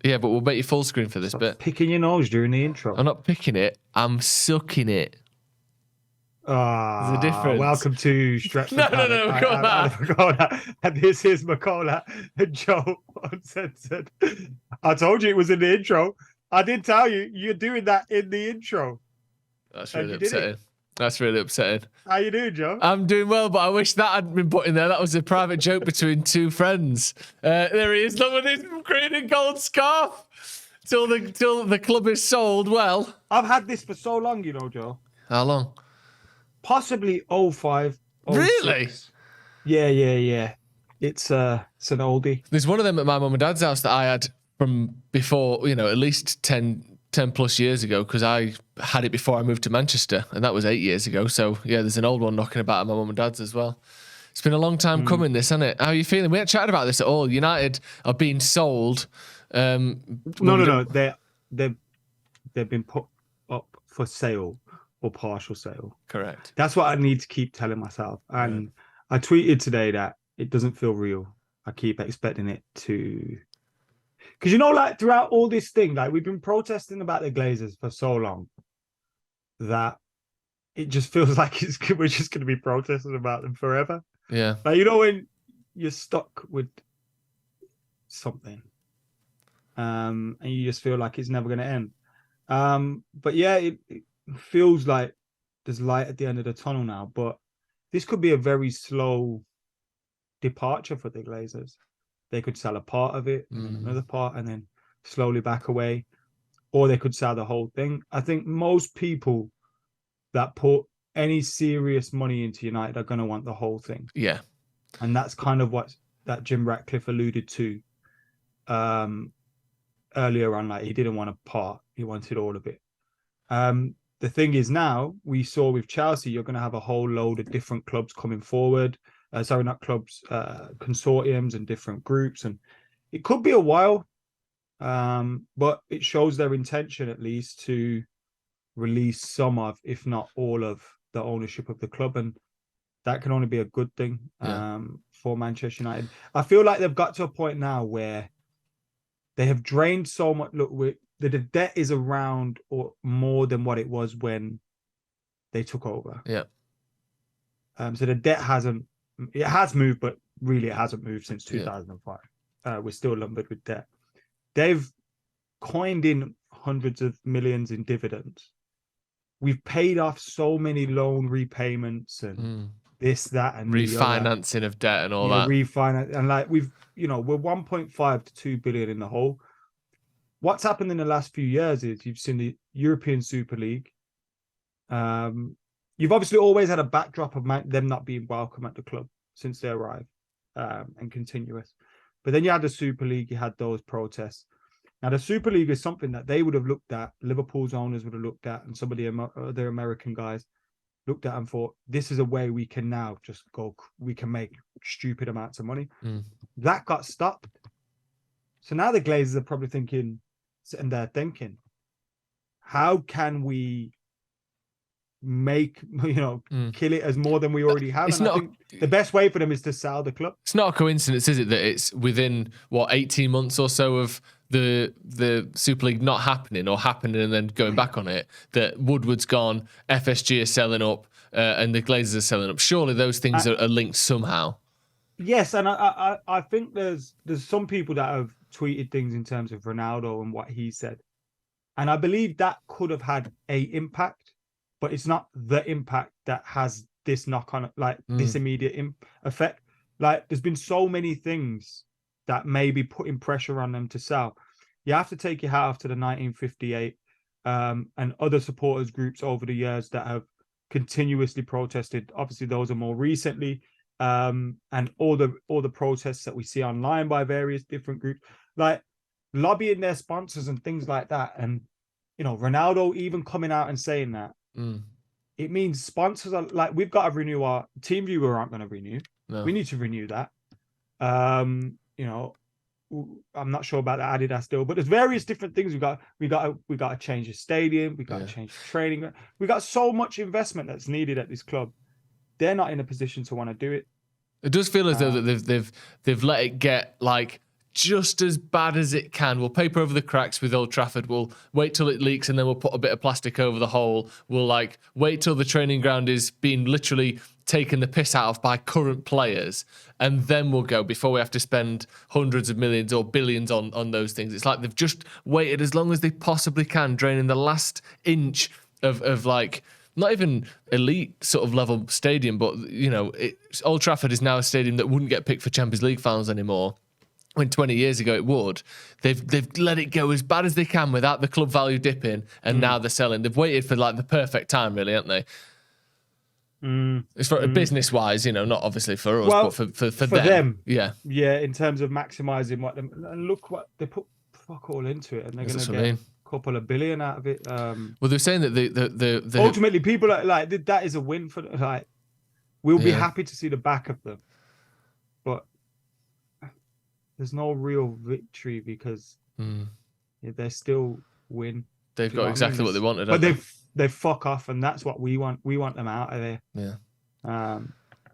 Yeah, but we'll make you full screen for this bit. Picking your nose during the intro. I'm not picking it. I'm sucking it. There's a difference. Welcome to Stretford. No, Paddock. I'm McKola, and this is McKola Joe Uncensored. I told you it was in the intro. I did tell you you're doing that in the intro. That's really upsetting. That's really upsetting. How you doing, Joe? I'm doing well, but I wish that had been put in there. That was a private joke between two friends. There he is. Look at this green and gold scarf. Till the club is sold. Well, I've had this for so long, you know, Joe. How long? Possibly 05. 06. Really? Yeah. It's an oldie. There's one of them at my mum and dad's house that I had from before, at least 10 plus years ago, because I had it before I moved to Manchester, and that was 8 years ago. So yeah, there's an old one knocking about at my mum and dad's as well. It's been a long time coming, this, hasn't it? How are you feeling? We haven't chatted about this at all. United are being sold. No. They've been put up for sale or partial sale. Correct. That's what I need to keep telling myself. And I tweeted today that it doesn't feel real. I keep expecting it to. Because, like throughout all this thing, like we've been protesting about the Glazers for so long that it just feels like we're just going to be protesting about them forever. Yeah. Like, when you're stuck with something and you just feel like it's never going to end. But yeah, it feels like there's light at the end of the tunnel now. But this could be a very slow departure for the Glazers. They could sell a part of it, another part, and then slowly back away. Or they could sell the whole thing. I think most people that put any serious money into United are going to want the whole thing. Yeah. And that's kind of what that Jim Ratcliffe alluded to earlier on. Like, he didn't want a part. He wanted all of it. The thing is now, we saw with Chelsea, you're going to have a whole load of different clubs coming forward. Sorry, not clubs, consortiums and different groups. And it could be a while, but it shows their intention at least to release some of, if not all of, the ownership of the club. And that can only be a good thing for Manchester United. I feel like they've got to a point now where they have drained so much. Look, the debt is around or more than what it was when they took over. Yeah. So the debt has moved, but really it hasn't moved since 2005. We're still lumbered with debt. They've coined in hundreds of millions in dividends. We've paid off so many loan repayments and this, that, and refinancing of debt and all that. Refinance, and like we're 1.5 to 2 billion in the hole. What's happened in the last few years is you've seen the European Super League. You've obviously always had a backdrop of them not being welcome at the club since they arrived, and continuous. But then you had the Super League, you had those protests. Now, the Super League is something that they would have looked at, Liverpool's owners would have looked at, and some of the other American guys looked at and thought, this is a way we can now just go, we can make stupid amounts of money. That got stopped. So now the Glazers are probably sitting there thinking, how can we make, kill it as more than we already have? I think the best way for them is to sell the club. It's not a coincidence, is it, that it's within 18 months or so of the Super League not happening or happening and then going back on it, that Woodward's gone, FSG are selling up, and the Glazers are selling up. Surely those things are linked somehow. Yes, and I think there's some people that have tweeted things in terms of Ronaldo and what he said, and I believe that could have had a impact, but it's not the impact that has this knock on, this immediate effect. Like, there's been so many things that may be putting pressure on them to sell. You have to take your hat off to the 1958 and other supporters groups over the years that have continuously protested. Obviously, those are more recently, and all the protests that we see online by various different groups, like lobbying their sponsors and things like that. And Ronaldo even coming out and saying that, it means sponsors are like, we've got to renew our team viewer aren't going to renew. No. We need to renew that. I'm not sure about the Adidas deal, but there's various different things. We got to change the stadium. We got to change the training. We got so much investment that's needed at this club. They're not in a position to want to do it. It does feel as though that they've let it get like just as bad as it can. We'll paper over the cracks with Old Trafford. We'll wait till it leaks and then we'll put a bit of plastic over the hole. We'll like wait till the training ground is being literally taken the piss out of by current players, and then we'll go before we have to spend hundreds of millions or billions on those things. It's like they've just waited as long as they possibly can, draining the last inch of like not even elite sort of level stadium, but you know, Old Trafford is now a stadium that wouldn't get picked for Champions League finals anymore. When 20 years ago it would. They've let it go as bad as they can without the club value dipping, and now they're selling. They've waited for like the perfect time, really, haven't they? It's for business-wise, you know, not obviously for us, but for them. Yeah. Yeah, in terms of maximising what them, and look what they put fuck all into it, and they're going to get a couple of billion out of it. Well, they're saying that the ultimately people are like that is a win for like. We'll be happy to see the back of them, but there's no real victory because they still win. They've got exactly what they wanted, but they fuck off, and that's what we want. We want them out of there. Yeah.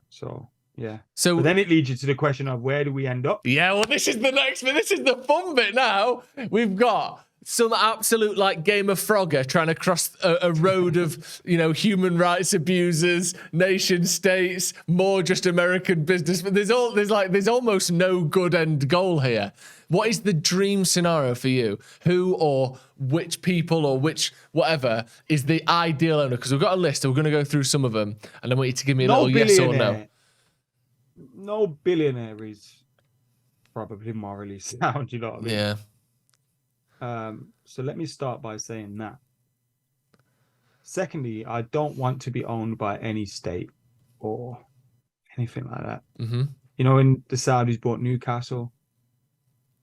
So yeah. So but then it leads you to the question of where do we end up? Yeah. Well, this is the next bit. This is the fun bit now. We've got some absolute like Game of Frogger trying to cross a road of, you know, human rights abusers, nation states, more just American business. But there's almost no good end goal here. What is the dream scenario for you? Who or which people or which whatever is the ideal owner? Because we've got a list. And we're going to go through some of them, and I want you to give me a little yes or no. No billionaire is probably morally sound. You know what I mean? Yeah. So let me start by saying that. Secondly, I don't want to be owned by any state or anything like that. Mm-hmm. You know, when the Saudis bought Newcastle,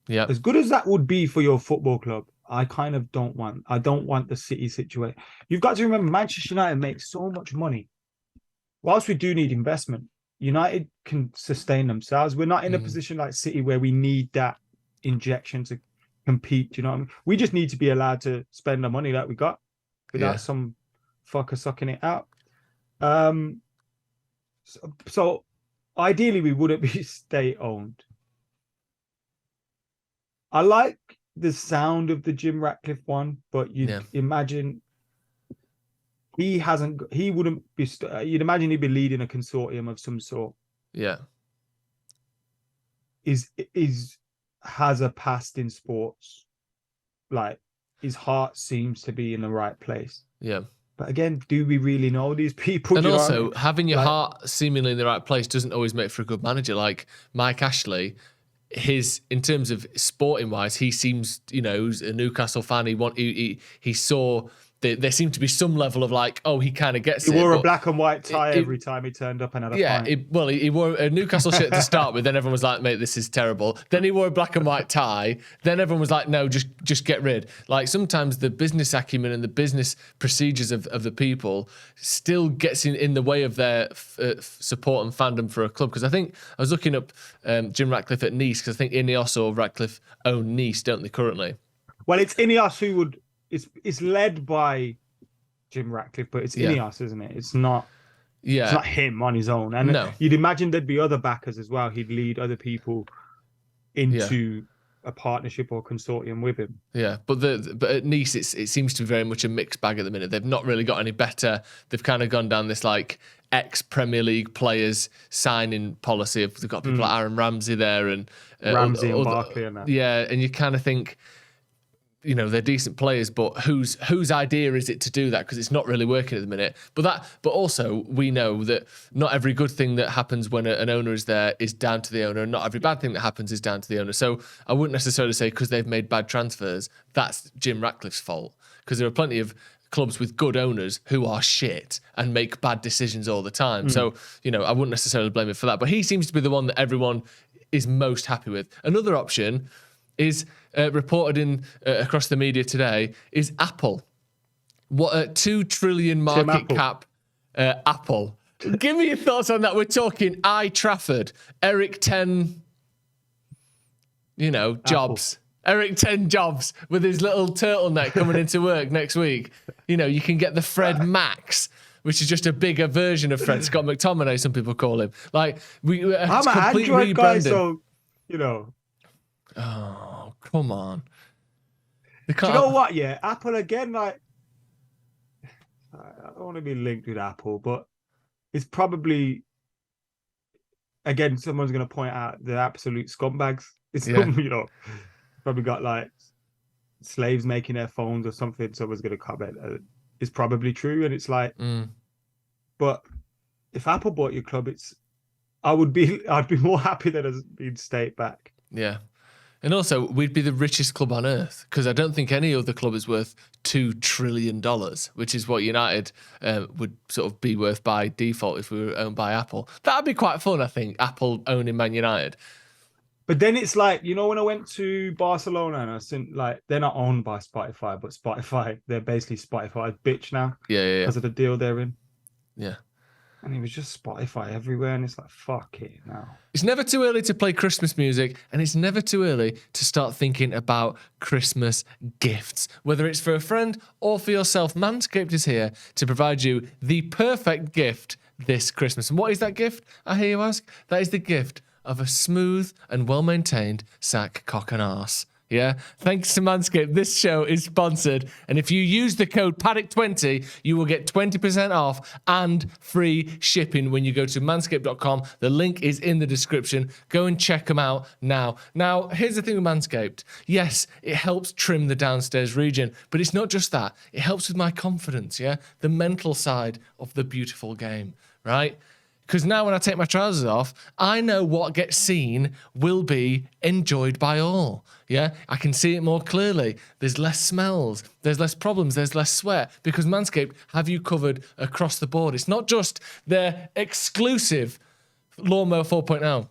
yeah, as good as that would be for your football club, I kind of don't want the City situation. You've got to remember, Manchester United makes so much money. Whilst we do need investment, United can sustain themselves. We're not in a position like City where we need that injection to compete. You know what I mean? We just need to be allowed to spend the money that we got without some fucker sucking it out. So ideally, we wouldn't be state-owned. I like the sound of the Jim Ratcliffe one, but you'd imagine you'd imagine he'd be leading a consortium of some sort. Yeah. Has a past in sports. Like, his heart seems to be in the right place. Yeah. But again, do we really know these people? And also, having your heart seemingly in the right place doesn't always make for a good manager. Like Mike Ashley, in terms of sporting wise, he seems, you know, he's a Newcastle fan. He saw there seemed to be some level of like, oh, he kind of gets it. He wore a black and white tie every time he turned up and had a pint. He wore a Newcastle shirt to start with. Then everyone was like, mate, this is terrible. Then he wore a black and white tie. Then everyone was like, no, just get rid. Like, sometimes the business acumen and the business procedures of the people still gets in the way of their support and fandom for a club. Because I think I was looking up Jim Ratcliffe at Nice, because I think Ineos or Ratcliffe own Nice, don't they, currently? Well, it's Ineos who would... It's led by Jim Ratcliffe, but it's Ineos, isn't it? It's not. Yeah, it's not him on his own. And you'd imagine there'd be other backers as well. He'd lead other people into a partnership or consortium with him. Yeah, but at Nice, it seems to be very much a mixed bag at the minute. They've not really got any better. They've kind of gone down this like ex-Premier League players signing policy. They've got people like Aaron Ramsey there and Ramsey and Barkley and that. Yeah, and you kind of think, you know, they're decent players, but whose idea is it to do that? Because it's not really working at the minute. But also we know that not every good thing that happens when an owner is there is down to the owner, and not every bad thing that happens is down to the owner. So I wouldn't necessarily say because they've made bad transfers that's Jim Ratcliffe's fault, because there are plenty of clubs with good owners who are shit and make bad decisions all the time. So, you know, I wouldn't necessarily blame him for that. But he seems to be the one that everyone is most happy with. Another option is reported in across the media today is Apple. What a 2 trillion market cap Apple. Give me your thoughts on that. We're talking Trafford, Eric 10, you know, Jobs. Eric 10 Jobs with his little turtleneck coming into work next week. You know, you can get the Fred Max, which is just a bigger version of Fred. Scott McTominay, some people call him. Like, I'm an Android guy, so, you know. Oh, come on. Do you know what? Yeah, Apple again. Like, I don't want to be linked with Apple, but it's probably again someone's going to point out the absolute scumbags. It's Yeah. probably got like slaves making their phones or something. Someone's going to comment. It's probably true, and it's like, but if Apple bought your club, I'd be more happy that it's been state back. Yeah. And also, we'd be the richest club on earth because I don't think any other club is worth $2 trillion, which is what United would sort of be worth by default if we were owned by Apple. That'd be quite fun, I think, Apple owning Man United. But then it's like, when I went to Barcelona and I seen like they're not owned by Spotify, but Spotify, they're basically Spotify's bitch now. Yeah. Because of the deal they're in. Yeah. And it was just Spotify everywhere, and it's like, fuck it now. It's never too early to play Christmas music, and it's never too early to start thinking about Christmas gifts. Whether it's for a friend or for yourself, Manscaped is here to provide you the perfect gift this Christmas. And what is that gift, I hear you ask? That is the gift of a smooth and well-maintained sack, cock and arse. Yeah, thanks to Manscaped, this show is sponsored. And if you use the code Paddock20, you will get 20% off and free shipping when you go to manscaped.com. The link is in the description. Go and check them out now. Now, here's the thing with Manscaped. Yes, it helps trim the downstairs region, but it's not just that. It helps with my confidence, yeah? The mental side of the beautiful game, right? Because now when I take my trousers off, I know what gets seen will be enjoyed by all. Yeah, I can see it more clearly. There's less smells, there's less problems, there's less sweat because Manscaped have you covered across the board. It's not just their exclusive Lawnmower 4.0.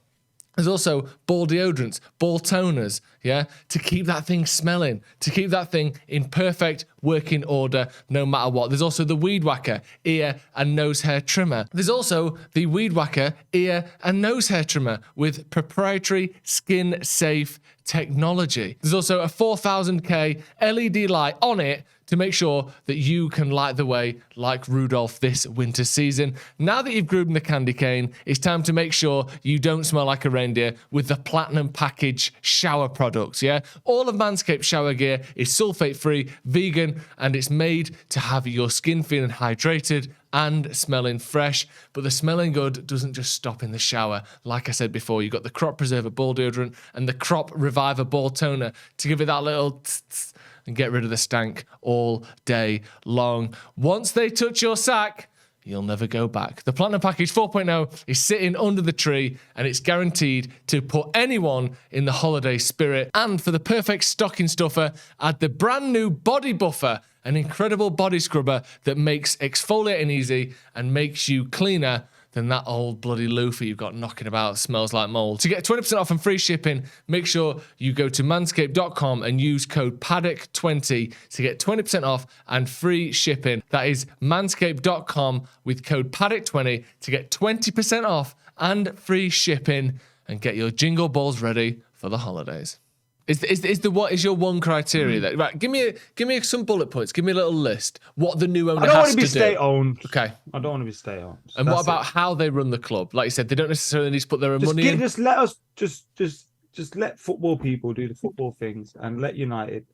There's also ball deodorants, ball toners, yeah, to keep that thing smelling, to keep that thing in perfect working order no matter what. There's also the Weed Whacker ear and nose hair trimmer. There's also the Weed Whacker ear and nose hair trimmer with proprietary skin-safe technology. There's also a 4000K LED light on it to make sure that you can light the way like Rudolph this winter season. Now that you've groomed the candy cane, it's time to make sure you don't smell like a reindeer with the Platinum Package shower products, yeah? All of Manscaped shower gear is sulfate-free, vegan, and it's made to have your skin feeling hydrated and smelling fresh. But the smelling good doesn't just stop in the shower. Like I said before, you've got the Crop Preserver ball deodorant and the Crop Reviver ball toner to give it that little tss and get rid of the stank all day long. Once they touch your sack, you'll never go back. The Platinum Package 4.0 is sitting under the tree and it's guaranteed to put anyone in the holiday spirit. And for the perfect stocking stuffer, add the brand new Body Buffer, an incredible body scrubber that makes exfoliating easy and makes you cleaner than that old bloody loofah you've got knocking about smells like mold. To get 20% off and free shipping, make sure you go to manscaped.com and use code Paddock20 to get 20% off and free shipping. That is manscaped.com with code Paddock20 to get 20% off and free shipping and get your jingle balls ready for the holidays. What is your one criteria there? Right, give me some bullet points. Give me a little list. What the new owner has to do. I don't want to be state-owned. Okay. I don't want to be state-owned. And what about how they run the club? Like you said, they don't necessarily need to put their own money in. Just let us just let football people do the football things and let United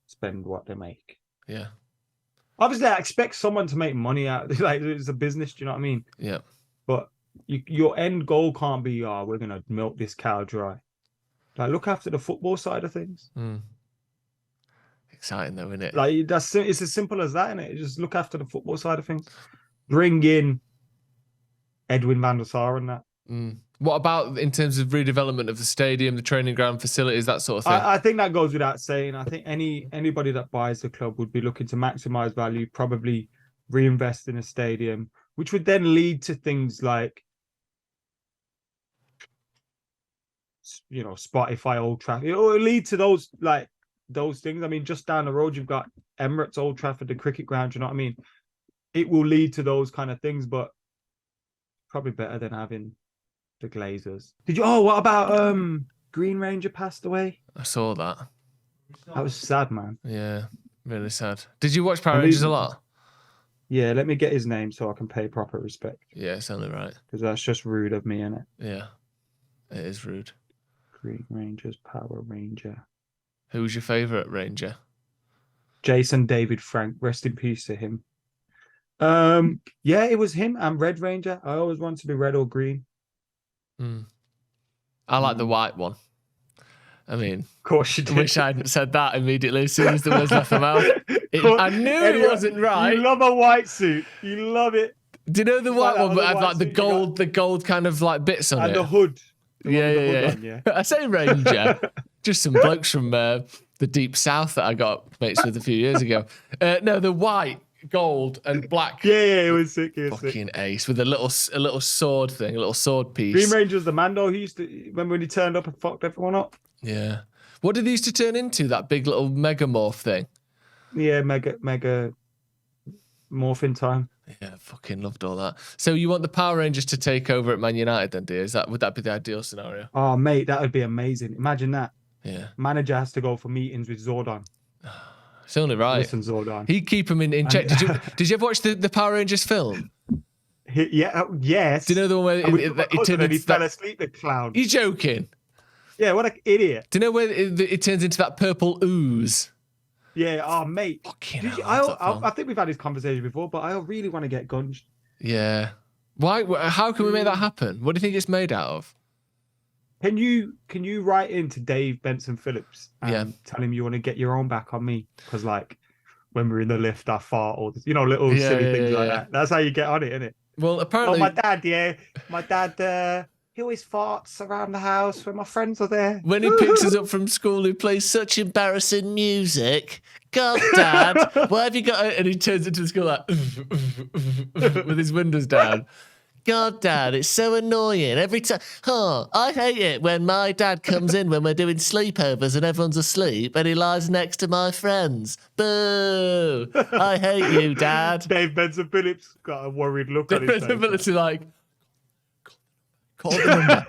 spend what they make. Yeah. Obviously, I expect someone to make money out. Like it's a business. Do you know what I mean? Yeah. But your end goal can't be, we're gonna milk this cow dry. Like, look after the football side of things. Exciting though, isn't it? Like it's as simple as that, isn't it? Just look after the football side of things. Bring in Edwin van der Sar and that. What about in terms of redevelopment of the stadium, the training ground facilities, that sort of thing? I think that goes without saying. I think anybody that buys the club would be looking to maximize value, probably reinvest in a stadium, which would then lead to things like, Spotify, Old Trafford. It will lead to those things. I mean, just down the road, you've got Emirates, Old Trafford, the cricket ground. You know what I mean? It will lead to those kind of things, but probably better than having the Glazers. What about Green Ranger passed away? I saw that. That was sad, man. Yeah, really sad. Did you watch Power Rangers a lot? Yeah, let me get his name so I can pay proper respect. Yeah, it's only right. Because that's just rude of me, isn't it? Yeah, it is rude. Green Rangers, Power Ranger. Who's your favourite Ranger? Jason David Frank. Rest in peace to him. Yeah, it was him. I'm Red Ranger. I always wanted to be red or green. I like the white one. I mean, of course you did. I wish I hadn't said that immediately as soon as the words left my mouth. I knew it wasn't right. You love a white suit. You love it. Do you know the white one, but have like the gold kind of like bits on it? And the hood. Yeah. I say Ranger. Just some blokes from the deep south that I got mates with a few years ago. No, the white, gold, and black. Yeah, it was sick. Fucking ace with a little sword thing, a little sword piece. Green Ranger's the man though. He used to remember when he turned up and fucked everyone up. Yeah. What did he used to turn into? That big little megamorph thing. Yeah, mega morphin time. Yeah, fucking loved all that. So you want the Power Rangers to take over at Man United then, do you? Would that be the ideal scenario? Oh, mate, that would be amazing. Imagine that. Yeah. Manager has to go for meetings with Zordon. It's only right. Listen, Zordon. He'd keep him in check. Did you ever watch the Power Rangers film? Yes. Do you know the one where he fell asleep, the clown? You joking? Yeah, what an idiot. Do you know where it turns into that purple ooze? Yeah, oh, mate. I think we've had this conversation before, but I really want to get gunged. Yeah. Why? How can we make that happen? What do you think it's made out of? Can you write into Dave Benson Phillips and tell him you want to get your own back on me? Because like when we're in the lift, I fart or little silly things like that. That's how you get on it, isn't it? Well, apparently, my dad, he always farts around the house when my friends are there. When he picks us up from school, he plays such embarrassing music. God, Dad, why have you got? And he turns into the school like with his windows down. God, Dad, it's so annoying every time. I hate it when my dad comes in when we're doing sleepovers and everyone's asleep and he lies next to my friends. Boo! I hate you, Dad. Dave Benson Phillips got a worried look on his face. Dave Benson Phillips is like, call the number.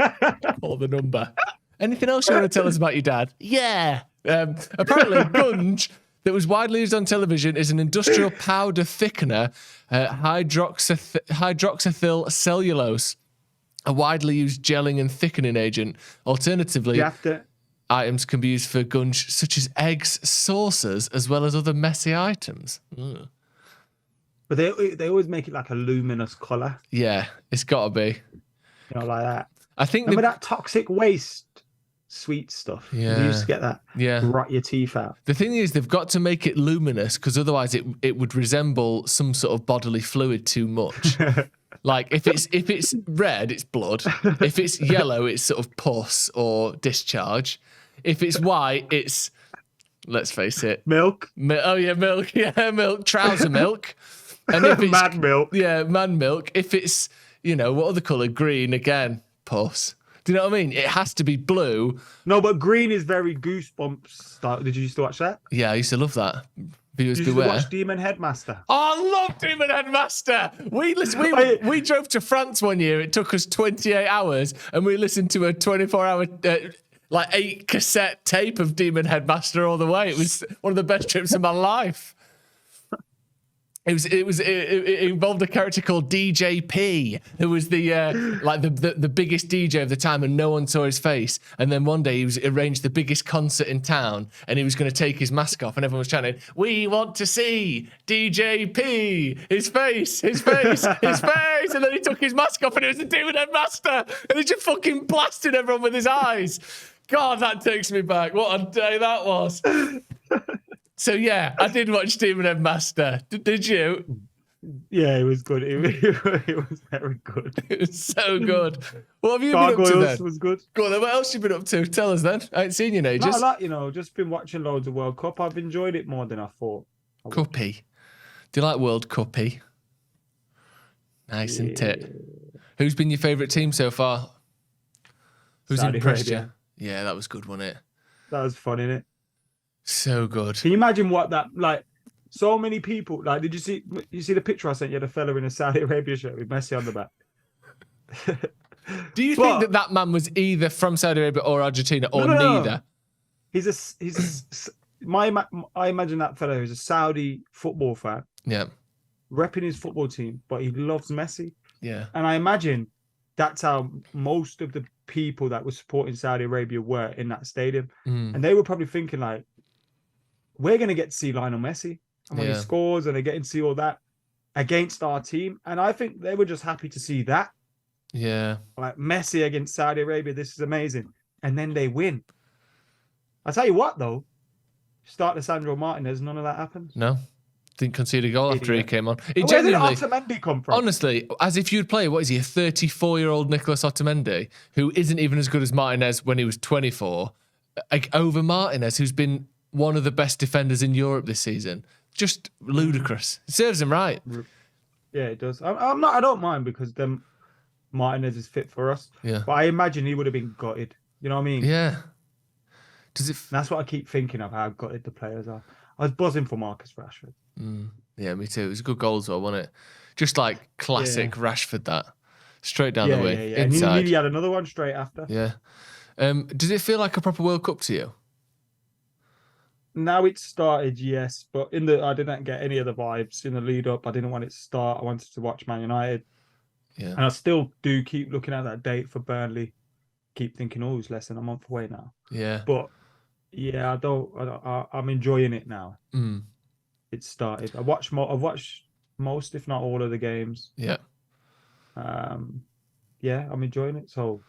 Call the number. Anything else you want to tell us about your dad? Yeah. Apparently, Gunge, that was widely used on television, is an industrial powder thickener, hydroxyethyl cellulose, a widely used gelling and thickening agent. Alternatively, items can be used for gunge, such as eggs, saucers, as well as other messy items. But they always make it like a luminous colour. Yeah, it's got to be. Like that. I think remember that toxic waste sweet stuff. Yeah, you used to get that. Yeah, rot your teeth out. The thing is, they've got to make it luminous because otherwise it would resemble some sort of bodily fluid too much. Like if it's red, it's blood. If it's yellow, it's sort of pus or discharge. If it's white, it's, let's face it, milk. Oh yeah, milk. Yeah, milk. Trouser milk. And if it's man milk. Yeah, man milk. If it's what other colour? Green again. Pus. Do you know what I mean? It has to be blue. No, but green is very Goosebumps style. Did you used to watch that? Yeah, I used to love that. Viewers Did you beware. watch Demon Headmaster? Oh, I love Demon Headmaster. We drove to France one year. It took us 28 hours, and we listened to a 24-hour, 8-cassette tape of Demon Headmaster all the way. It was one of the best trips of my life. It involved a character called DJ P, who was the biggest DJ of the time, and no one saw his face. And then one day he arranged the biggest concert in town, and he was going to take his mask off, and everyone was chanting, "We want to see DJ P, his face, his face, his face." And then he took his mask off, and it was the Demon Headmaster, and he just fucking blasted everyone with his eyes. God, that takes me back. What a day that was. So yeah, I did watch Demon Headmaster. Did you? Yeah, it was good. It was very good. It was so good. What have you Gargoyles been up to then? Was good. Go on then, what else have you been up to? Tell us then. I ain't seen you in ages. Not a lot, just been watching loads of World Cup. I've enjoyed it more than I thought. Cuppy. Do you like World Cuppy? Nice, isn't it? Who's been your favourite team so far? Who's Saudi impressed Arabia. you? Yeah, that was good, wasn't it? That was fun, innit? So good. Can you imagine what that so many people did you see the picture I sent you, the fella in a Saudi Arabia shirt with Messi on the back? Do you think that man was either from Saudi Arabia or Argentina or neither? I imagine that fella who's a Saudi football fan. Yeah. Repping his football team, but he loves Messi. Yeah. And I imagine that's how most of the people that were supporting Saudi Arabia were in that stadium. Mm. And they were probably thinking like, we're going to get to see Lionel Messi and when he scores and they're getting to see all that against our team. And I think they were just happy to see that. Yeah. Like Messi against Saudi Arabia, this is amazing. And then they win. I tell you what, though, start Lisandro Martinez, none of that happened. No. Didn't concede a goal after he came on. It Where did genuinely, Otamendi come from? honestly, as if you'd play, what is he, a 34-year-old Nicolas Otamendi, who isn't even as good as Martinez when he was 24, over Martinez, who's been one of the best defenders in Europe this season. Just ludicrous. It serves him right. Yeah, it does. I don't mind because then Martinez is fit for us. Yeah. But I imagine he would have been gutted. You know what I mean? Yeah. That's what I keep thinking of, how gutted the players are. I was buzzing for Marcus Rashford. Yeah, me too. It was a good goal as well, wasn't it? Just like classic Rashford, that. Straight down the way. Yeah. Inside. And he had another one straight after. Yeah. Does it feel like a proper World Cup to you? Now it's started, yes, but I didn't get any of the vibes in the lead up. I didn't want it to start. I wanted to watch Man United. Yeah. And I still do keep looking at that date for Burnley. Keep thinking, oh, it's less than a month away now. Yeah. But yeah, I'm enjoying it now. It started. I've watched most, if not all, of the games. Yeah. Yeah, I'm enjoying it. So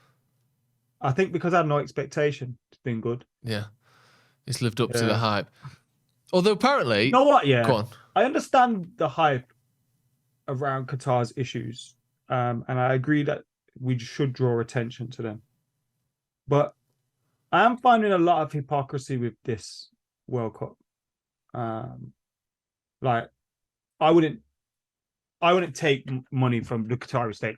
I think because I had no expectation, it's been good. Yeah. It's lived up to the hype. Although apparently... You know what? Yeah. Go on. I understand the hype around Qatar's issues. And I agree that we should draw attention to them. But I am finding a lot of hypocrisy with this World Cup. Like, I wouldn't take money from the Qatari state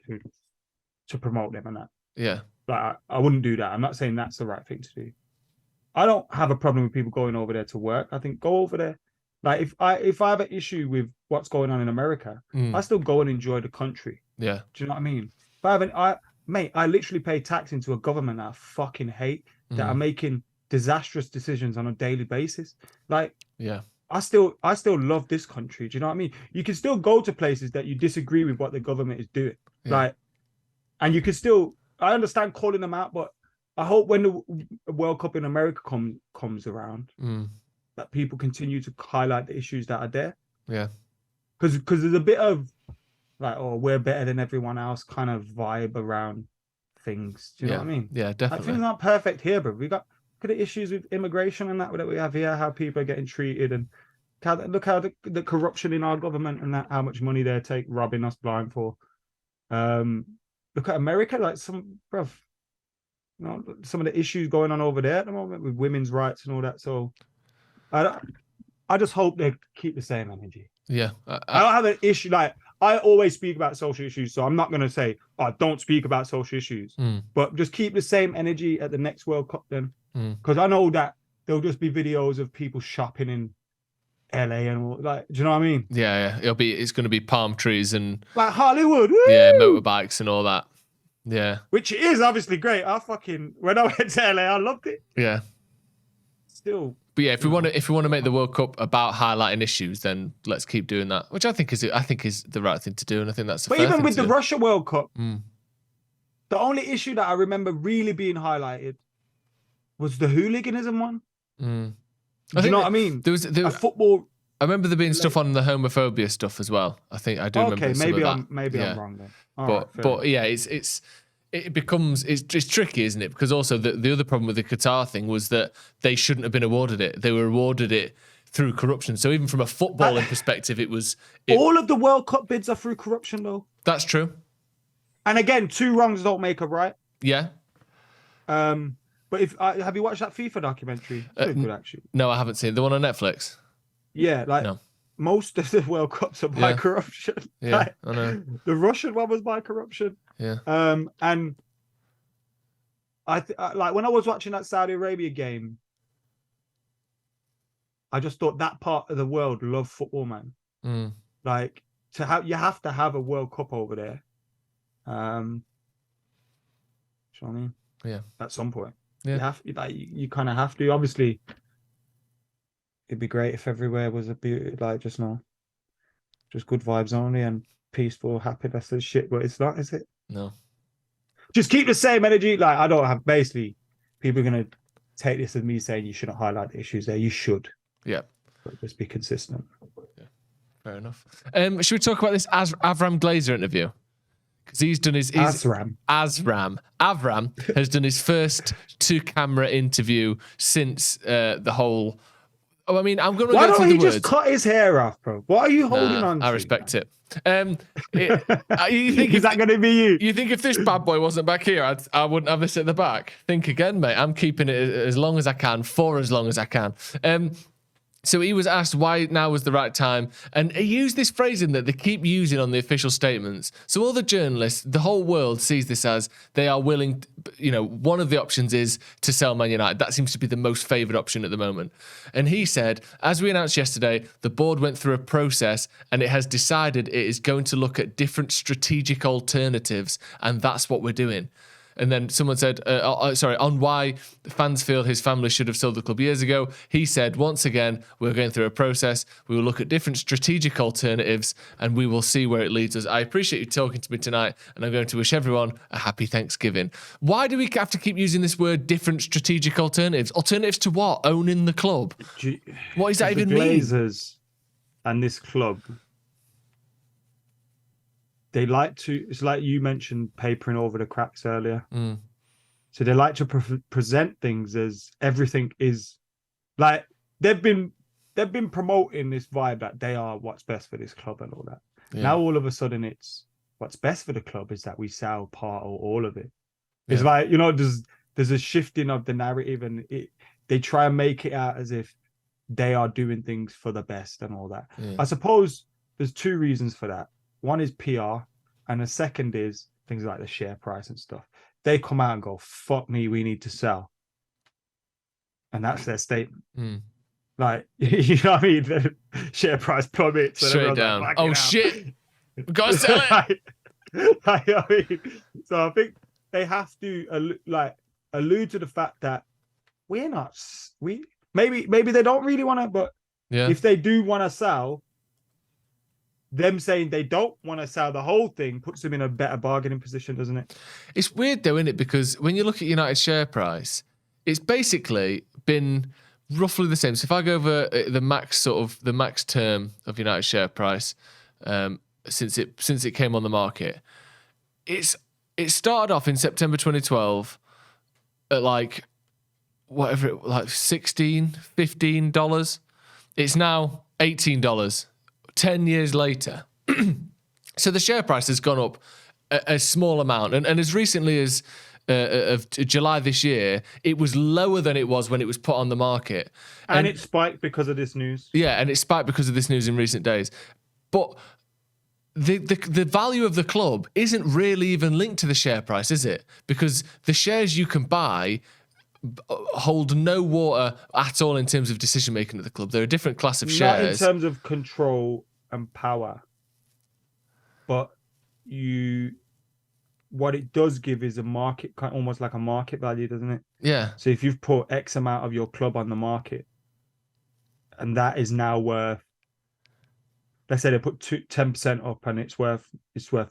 to promote them and that. Yeah. Like, I wouldn't do that. I'm not saying that's the right thing to do. I don't have a problem with people going over there to work. I think go over there. Like if I have an issue with what's going on in America, I still go and enjoy the country. Yeah. Do you know what I mean? If I literally pay tax into a government that I fucking hate, that are making disastrous decisions on a daily basis. Like, yeah. I still love this country. Do you know what I mean? You can still go to places that you disagree with what the government is doing. Yeah. Like, and you can still, I understand calling them out, but I hope when the World Cup in America comes around, that people continue to highlight the issues that are there. Yeah. Because there's a bit of like, oh, we're better than everyone else kind of vibe around things. Do you know what I mean? Yeah, definitely. Like, things aren't perfect here, bro. We got the issues with immigration and that we have here, how people are getting treated, and look how the corruption in our government and that, how much money they take robbing us blind for. Look at America, like some of the issues going on over there at the moment with women's rights and all that. So I just hope they keep the same energy. Yeah. I don't have an issue. Like, I always speak about social issues, so I'm not going to say, oh, don't speak about social issues. But just keep the same energy at the next World Cup then. Because I know that there'll just be videos of people shopping in LA and all, like, do you know what I mean? Yeah. It's going to be palm trees and like Hollywood. Woo! Yeah, motorbikes and all that. Yeah. Which is obviously great. When I went to LA, I loved it. Yeah. Still. But yeah, if we want to make the World Cup about highlighting issues, then let's keep doing that. Which I think is the right thing to do, and I think that's. But even with the Russia World Cup, the only issue that I remember really being highlighted was the hooliganism one. Do you know what I mean? There was a football. I remember there being stuff on the homophobia stuff as well. I think I do remember. Okay, maybe I'm wrong then. But yeah, it becomes tricky, isn't it? Because also the other problem with the Qatar thing was that they shouldn't have been awarded it. They were awarded it through corruption. So even from a footballing perspective, all of the World Cup bids are through corruption, though. That's true. And again, 2 wrongs don't make a right. Yeah. But have you watched that FIFA documentary? It's good, actually. No, I haven't seen the one on Netflix. Yeah, most of the World Cups are by corruption. Yeah, I know. The Russian one was by corruption. Yeah. And I like when I was watching that Saudi Arabia game, I just thought that part of the world love football, man. Like you have to have a World Cup over there. You know what I mean? Yeah. At some point. Yeah. You kind of have to. Obviously, it'd be great if everywhere was just good vibes only and peaceful happiness and shit, but it's not, is it? No. just keep the same energy. Like, I don't have, basically, people are going to take this as me saying you shouldn't highlight the issues there. You should. Yeah. But just be consistent. Yeah. Fair enough. Should we talk about this Avram Glazer interview? Because he's done his Avram has done his first 2-camera interview since the whole. Oh, I mean, I'm going to. Why go don't he just cut his hair off, bro? What are you holding on to? I respect it. You think is that going to be you? You think if this bad boy wasn't back here, I wouldn't have this at the back? Think again, mate. I'm keeping it as long as I can, for as long as I can. So he was asked why now was the right time, and he used this phrasing that they keep using on the official statements. So all the journalists, the whole world sees this as they are willing, one of the options is to sell Man United. That seems to be the most favoured option at the moment. And he said, as we announced yesterday, the board went through a process and it has decided it is going to look at different strategic alternatives, and that's what we're doing. And then someone said, on why fans feel his family should have sold the club years ago. He said, once again, we're going through a process. We will look at different strategic alternatives and we will see where it leads us. I appreciate you talking to me tonight, and I'm going to wish everyone a happy Thanksgiving. Why do we have to keep using this word, different strategic alternatives? Alternatives to what? Owning the club? What does that even mean? The Glazers and this club, they like to, it's like you mentioned papering over the cracks earlier. So they like to present things as everything is like, they've been promoting this vibe that they are what's best for this club and all that. Yeah. Now all of a sudden it's what's best for the club is that we sell part or all of it. It's like, there's a shifting of the narrative, and they try and make it out as if they are doing things for the best and all that. I suppose there's 2 reasons for that. One is PR, and the second is things like the share price and stuff. They come out and go, fuck me, we need to sell. And that's their statement. Like, you know what I mean? The share price plummets. Straight down. Like, oh, shit. We've got to sell it. So I think they have to allude to the fact that maybe they don't really want to, but if they do want to sell, them saying they don't want to sell the whole thing puts them in a better bargaining position, doesn't it? It's weird though, isn't it? Because when you look at United's share price, it's basically been roughly the same. So if I go over the max term of United's share price since it came on the market, it started off in September 2012 at like $16, $15. It's now $18. 10 years later. So the share price has gone up a small amount. And as recently as of July this year, it was lower than it was when it was put on the market. And it spiked because of this news. Yeah, and it spiked because of this news in recent days. But the value of the club isn't really even linked to the share price, is it? Because the shares you can buy hold no water at all in terms of decision making at the club. They're a different class of shares. Not in terms of control and power, but what it does give is a market, almost like a market value, doesn't it? Yeah. So if you've put X amount of your club on the market, and that is now worth, let's say they put 10% up, and it's worth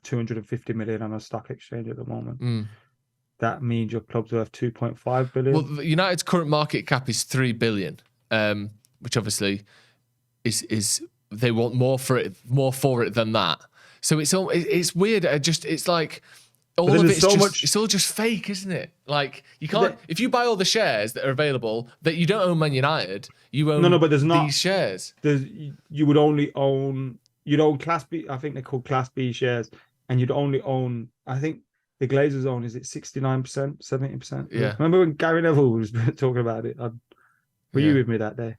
250 million on a stock exchange at the moment. That means your club's worth 2.5 billion. Well, United's current market cap is 3 billion, which obviously is they want more for it than that. So it's weird. It's like all of it's all just fake, isn't it? Like you can't if you buy all the shares that are available, that you don't own Man United, you own but there's not these shares. You'd own Class B. I think they're called Class B shares, and you'd only own. I think the Glazers own, is it 69%, 70%? Yeah. Remember when Gary Neville was talking about it? Were you with me that day?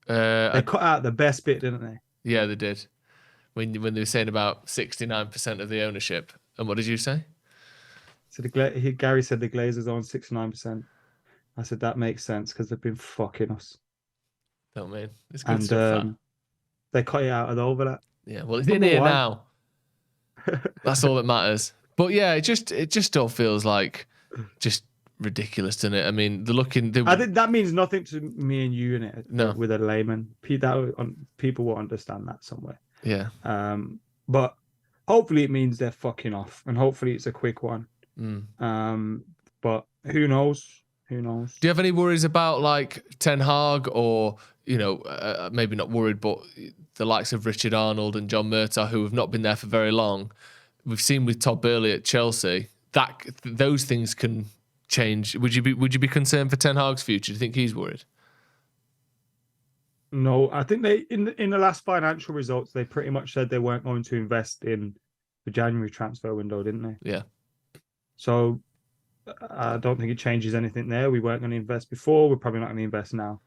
They cut out the best bit, didn't they? Yeah, they did. When they were saying about 69% of the ownership. And what did you say? So Gary said the Glazers own 69%. I said that makes sense because they've been fucking us. Don't mean it's good stuff. They cut it out of the overlap. Yeah, well, it's in here now. That's all that matters. But yeah, it just all feels like just ridiculous, doesn't it? I mean, I think that means nothing to me and you in it. No, with a layman, people will understand that somewhere. Yeah. But hopefully it means they're fucking off, and hopefully it's a quick one. But who knows? Who knows? Do you have any worries about like Ten Hag or, maybe not worried, but the likes of Richard Arnold and John Murtaugh, who have not been there for very long? We've seen with Todd Boehly at Chelsea that those things can change. Would you be concerned for Ten Hag's future? Do you think he's worried? No, I think they in the last financial results they pretty much said they weren't going to invest in the January transfer window, didn't they? Yeah. So I don't think it changes anything there. We weren't going to invest before. We're probably not going to invest now.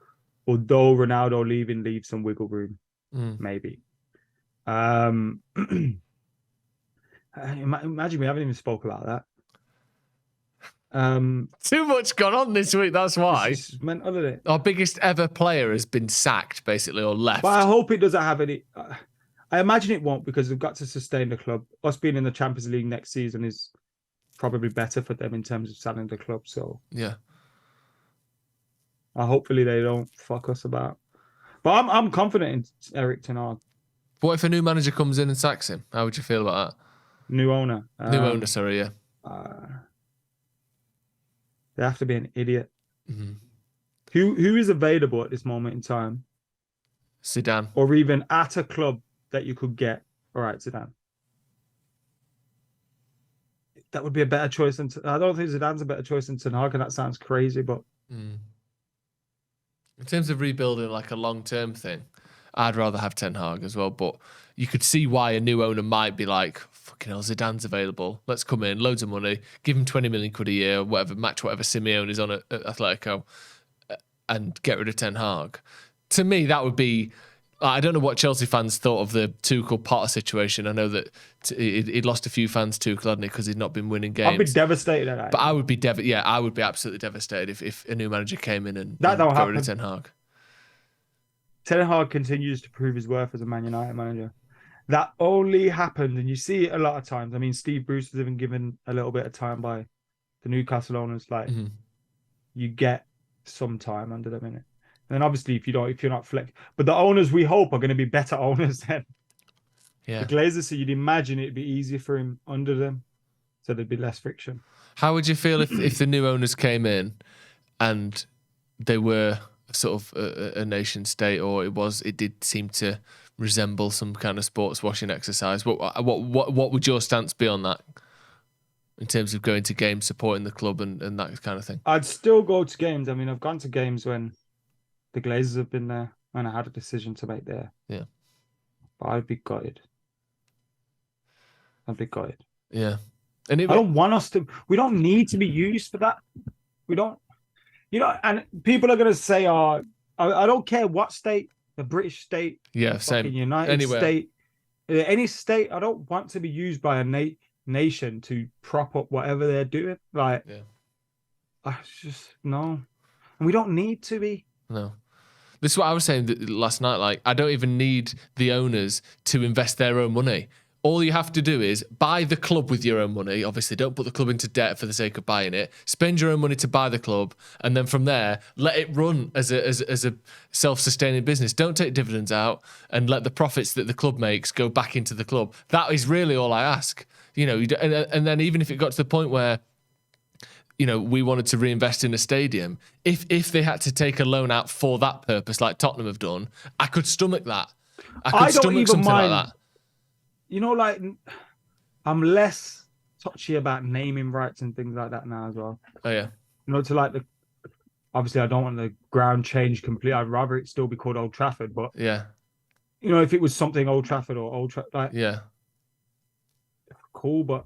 Although Ronaldo leaves some wiggle room, maybe. Imagine we haven't even spoke about that. Too much gone on this week. That's why. It's mental, isn't it? Our biggest ever player has been sacked, basically, or left. But I hope it doesn't have any. I imagine it won't, because they've got to sustain the club. Us being in the Champions League next season is probably better for them in terms of selling the club. So yeah, hopefully they don't fuck us about. But I'm confident in Erik ten Hag. What if a new manager comes in and sacks him? How would you feel about that? New owner. Sorry, yeah. They have to be an idiot. Mm-hmm. Who is available at this moment in time? Zidane. Or even at a club that you could get. All right, Zidane. That would be a better choice than. I don't think Zidane's a better choice than Ten Hag, and that sounds crazy, but. In terms of rebuilding like a long-term thing, I'd rather have Ten Hag as well, but you could see why a new owner might be like, fucking hell, Zidane's available. Let's come in, loads of money, give him 20 million quid a year, whatever, match whatever Simeone is on at Atletico, and get rid of Ten Hag. To me, that would be... I don't know what Chelsea fans thought of the Tuchel Potter situation. I know that he'd lost a few fans Tuchel, hadn't he, because he'd not been winning games. I'd be devastated at that. But I would be I would be absolutely devastated if a new manager came in and that don't got rid happen. of Ten Hag. Ten Hag continues to prove his worth as a Man United manager. That only happened, and you see it a lot of times. I mean, Steve Bruce was even given a little bit of time by the Newcastle owners. Like, you get some time under them in it. And then obviously, if you're not flex, but the owners we hope are going to be better owners than the Glazers. So you'd imagine it'd be easier for him under them, so there'd be less friction. How would you feel if the new owners came in and they were sort of a nation state, or it did seem to resemble some kind of sports washing exercise? What would your stance be on that in terms of going to games, supporting the club, and that kind of thing? I'd still go to games. I mean, I've gone to games when the Glazers have been there, and I had a decision to make there. Yeah. But I'd be gutted. Yeah. And I don't want us to... We don't need to be used for that. We don't... and people are going to say, I don't care what state, the British state, same. United Anywhere. State, any state, I don't want to be used by a nation to prop up whatever they're doing. Like, I just... No. And we don't need to be. No. This is what I was saying last night. Like, I don't even need the owners to invest their own money. All you have to do is buy the club with your own money. Obviously, don't put the club into debt for the sake of buying it. Spend your own money to buy the club, and then from there, let it run as a self-sustaining business. Don't take dividends out, and let the profits that the club makes go back into the club. That is really all I ask. And then even if it got to the point where we wanted to reinvest in a stadium, if they had to take a loan out for that purpose, like Tottenham have done, I could stomach that. I could stomach something like that. Like, I'm less touchy about naming rights and things like that now as well. Oh, yeah. To like obviously I don't want the ground changed completely. I'd rather it still be called Old Trafford, but yeah. If it was something Old Trafford or Old Trafford, like, yeah. Cool, but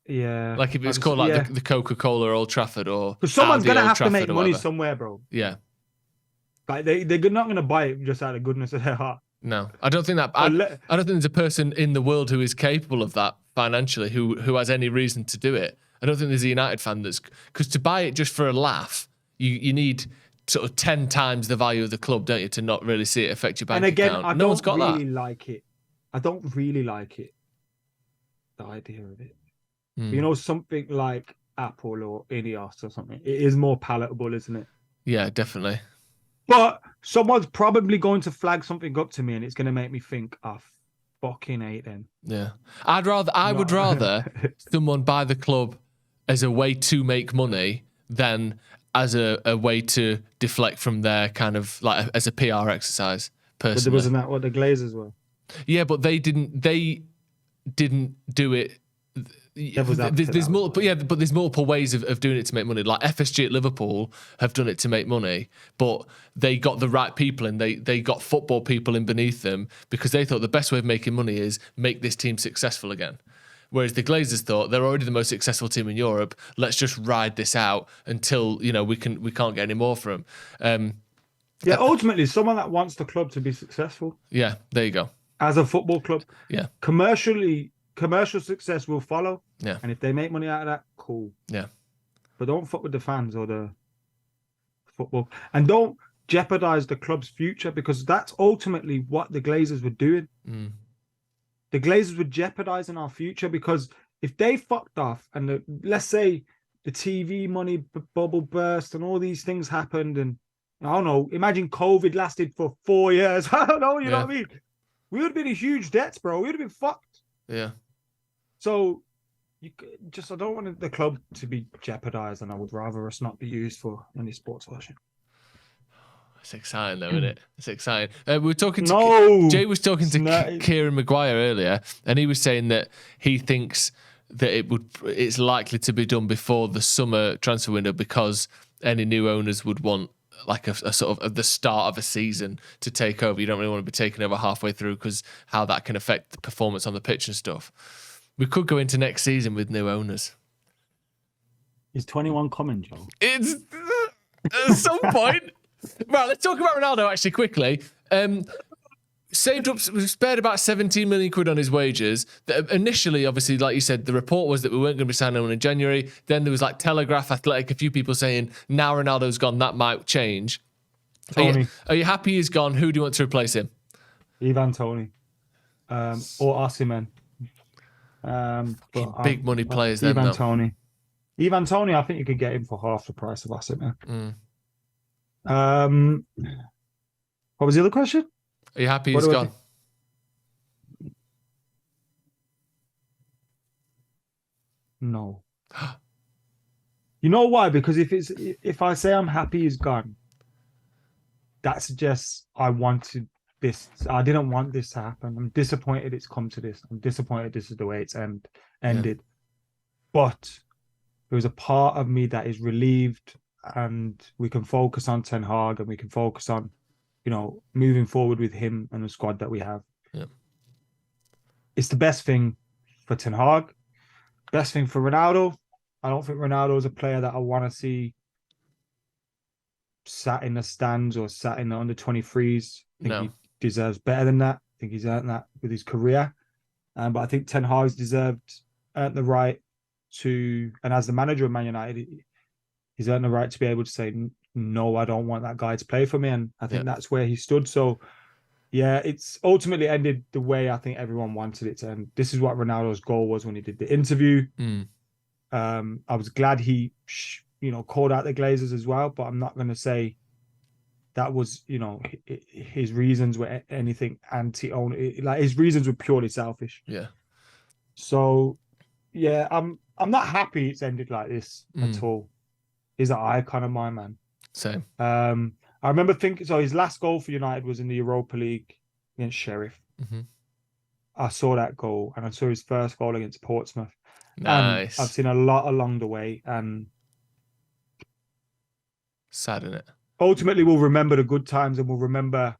yeah. Like if it's called like the Coca-Cola Old Trafford, or because someone's going to have to make money whatever. somewhere, bro. Yeah. Like they're not going to buy it just out of goodness of their heart. No, I don't think that. I don't think there's a person in the world who is capable of that financially, who has any reason to do it. I don't think there's a United fan because to buy it just for a laugh, you need sort of 10 times the value of the club, don't you, to not really see it affect your bank account. I don't really like it. I don't really like it. The idea of it. Something like Apple or Ineos or something. It is more palatable, isn't it? Yeah, definitely. But someone's probably going to flag something up to me, and it's going to make me think, fucking hate them. Yeah. I would rather someone buy the club as a way to make money than as a way to deflect from their kind of like as a PR exercise, personally. But wasn't that what the Glazers were? Yeah, but they didn't do it. There's multiple ways of doing it to make money. Like FSG at Liverpool have done it to make money, but they got the right people and they got football people in beneath them because they thought the best way of making money is make this team successful again. Whereas the Glazers thought they're already the most successful team in Europe. Let's just ride this out until we can't get any more from them. Ultimately, someone that wants the club to be successful. Yeah, there you go. As a football club, yeah, commercial success will follow. Yeah, and if they make money out of that, cool. Yeah, but don't fuck with the fans or the football, and don't jeopardize the club's future because that's ultimately what the Glazers were doing. The Glazers were jeopardizing our future because if they fucked off and let's say the TV money bubble burst and all these things happened, and I don't know, imagine COVID lasted for 4 years. I don't know, you know what I mean? We would have been in huge debts, bro. We would have been fucked. Yeah. So I don't want the club to be jeopardized, and I would rather us not be used for any sports version. It's exciting, though, isn't it? It's exciting. We were talking Jay was talking to Kieran Maguire earlier, and he was saying that he thinks that it's likely to be done before the summer transfer window because any new owners would want like a sort of the start of a season to take over. You don't really want to be taking over halfway through because how that can affect the performance on the pitch and stuff. We could go into next season with new owners. Is 21 coming, Joe? It's at some point. Right, let's talk about Ronaldo actually quickly. Spared about 17 million quid on his wages. Initially, obviously, like you said, the report was that we weren't going to be signing him in January. Then there was like Telegraph, Athletic, a few people saying now Ronaldo's gone, that might change. Tony. Are you happy he's gone? Who do you want to replace him? Ivan Toney. Or Osimhen. Big money players then, Ivan Toney. Ivan Toney, I think you could get him for half the price of Osimhen. What was the other question? Are you happy he's gone? No. You know why? Because if I say I'm happy he's gone, that suggests I wanted this. I didn't want this to happen. I'm disappointed it's come to this. I'm disappointed this is the way it's ended. Yeah. But there was a part of me that is relieved, and we can focus on Ten Hag and we can focus on moving forward with him and the squad that we have. Yeah. It's the best thing for Ten Hag, best thing for Ronaldo. I don't think Ronaldo is a player that I want to see sat in the stands or sat in the under 23s. I think he deserves better than that. I think he's earned that with his career. But I think Ten Hag's earned the right to, and as the manager of Man United, he's earned the right to be able to say, no, I don't want that guy to play for me. And I think that's where he stood. So, yeah, it's ultimately ended the way I think everyone wanted it to end. This is what Ronaldo's goal was when he did the interview. I was glad he, called out the Glazers as well, but I'm not going to say that was, his reasons were anything anti-own. Like his reasons were purely selfish. Yeah. So, yeah, I'm not happy it's ended like this at all. He's an icon of mine, man. Same. I remember thinking, so his last goal for United was in the Europa League against Sheriff. I saw that goal and I saw his first goal against Portsmouth. Nice. And I've seen a lot along the way, and sad, isn't it? Ultimately, we'll remember the good times and we'll remember,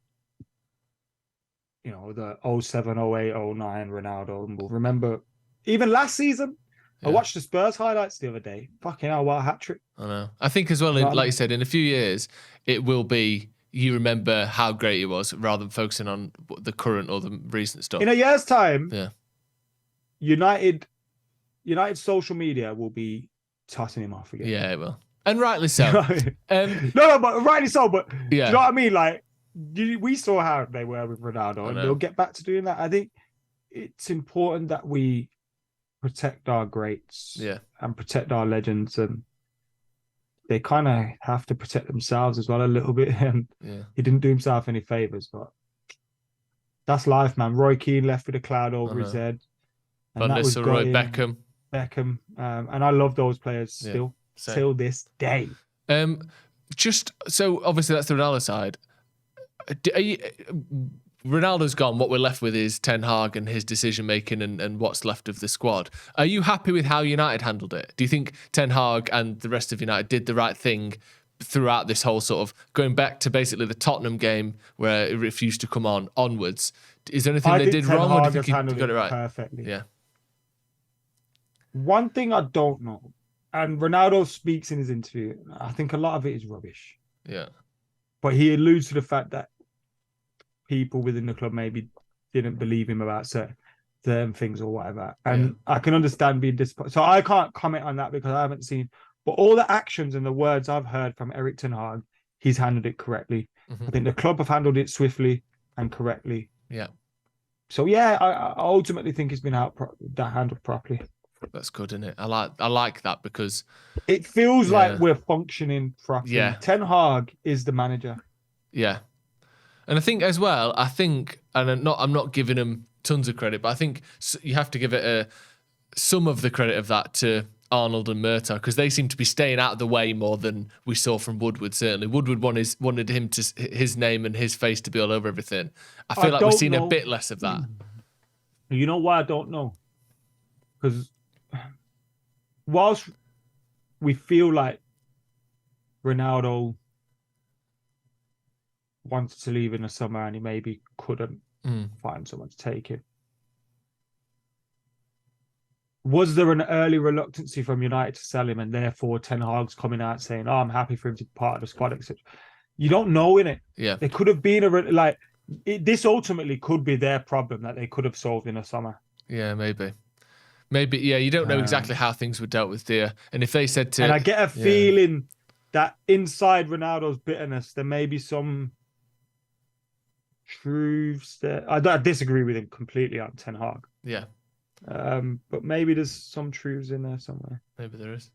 the 07, 08, 09 Ronaldo, and we'll remember even last season. I watched the Spurs highlights the other day. Fucking hell, what a hat-trick. I know. I think as well, like you said, in a few years, it will be, you remember how great he was rather than focusing on the current or the recent stuff. In a year's time, United social media will be tossing him off again. Yeah, it will. And rightly so. No, but rightly so. But do you know what I mean? Like, we saw how they were with Ronaldo, and they'll get back to doing that. I think it's important that we protect our greats and protect our legends, and they kind of have to protect themselves as well a little bit. And he didn't do himself any favors, but That's life, man. Roy Keane left with a cloud over his know. head, and Van that was Nistelrooy, gutting. Beckham. Beckham, and I love those players still same. till this day. Just so obviously that's the Ronaldo side. Ronaldo's gone. What we're left with is Ten Hag and his decision making and what's left of the squad. Are you happy with how United handled it? Do you think Ten Hag and the rest of United did the right thing throughout this whole sort of going back to basically the Tottenham game where it refused to come on onwards? Is there anything they did wrong, or do you think he got it right? Perfectly. Yeah. One thing I don't know, and Ronaldo speaks in his interview, I think a lot of it is rubbish. Yeah. But he alludes to the fact that people within the club maybe didn't believe him about certain things or whatever. And I can understand being disappointed. So I can't comment on that because I haven't seen. But all the actions and the words I've heard from Erik ten Hag, he's handled it correctly. Mm-hmm. I think the club have handled it swiftly and correctly. Yeah. So yeah, I ultimately think it's been handled properly. That's good, isn't it? I like that because it feels like we're functioning properly. Yeah. Ten Hag is the manager. Yeah. And I think as well, and I'm not giving him tons of credit, but I think you have to give it some of the credit of that to Arnold and Murtaugh, because they seem to be staying out of the way more than we saw from Woodward. Certainly, Woodward wanted his name and his face to be all over everything. I feel like we're seeing a bit less of that. You know why I don't know? Because whilst we feel like Ronaldo wanted to leave in the summer and he maybe couldn't find someone to take him, was there an early reluctancy from United to sell him, and therefore Ten Hag's coming out saying, "Oh, I'm happy for him to be part of the squad," etc. You don't know, innit? Yeah, there could have been this ultimately could be their problem that they could have solved in the summer. Yeah, maybe. Yeah, you don't know exactly how things were dealt with, dear. And if they said to, and I get a feeling that inside Ronaldo's bitterness, there may be some truths that I disagree with him completely on Ten Hag. Yeah. But maybe there's some truths in there somewhere. Maybe there is.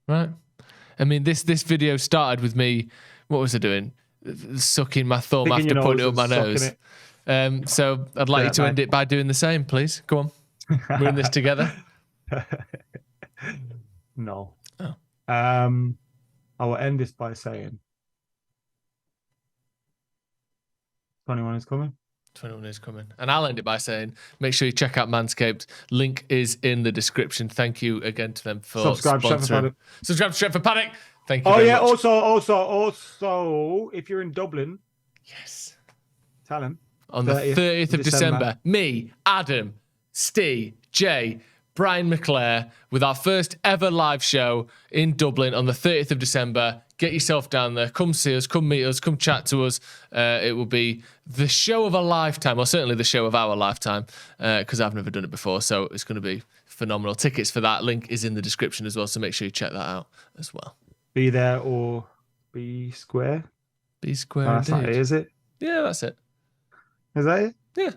Right. I mean, this video started with me. What was I doing? Sucking my thumb after putting it up my nose. So I'd like you to end it by doing the same, please. Go on. We're in this together. No. Oh. I will end this by saying 21 is coming. 21 is coming. And I'll end it by saying, make sure you check out Manscaped. Link is in the description. Thank you again to them for sponsoring. Subscribe to Stretford Paddock. Thank you very much. Also, if you're in Dublin, yes, tell him. On the 30th of December, me, Adam, Steve, Jay, Brian McClare, with our first ever live show in Dublin on the 30th of December. Get yourself down there. Come see us. Come meet us. Come chat to us. It will be the show of a lifetime, or certainly the show of our lifetime, because I've never done it before. So it's going to be phenomenal. Tickets for that link is in the description as well. So make sure you check that out as well. Be there or be square. Be square. That's not it, is it? Yeah, that's it. Is that it? Yeah.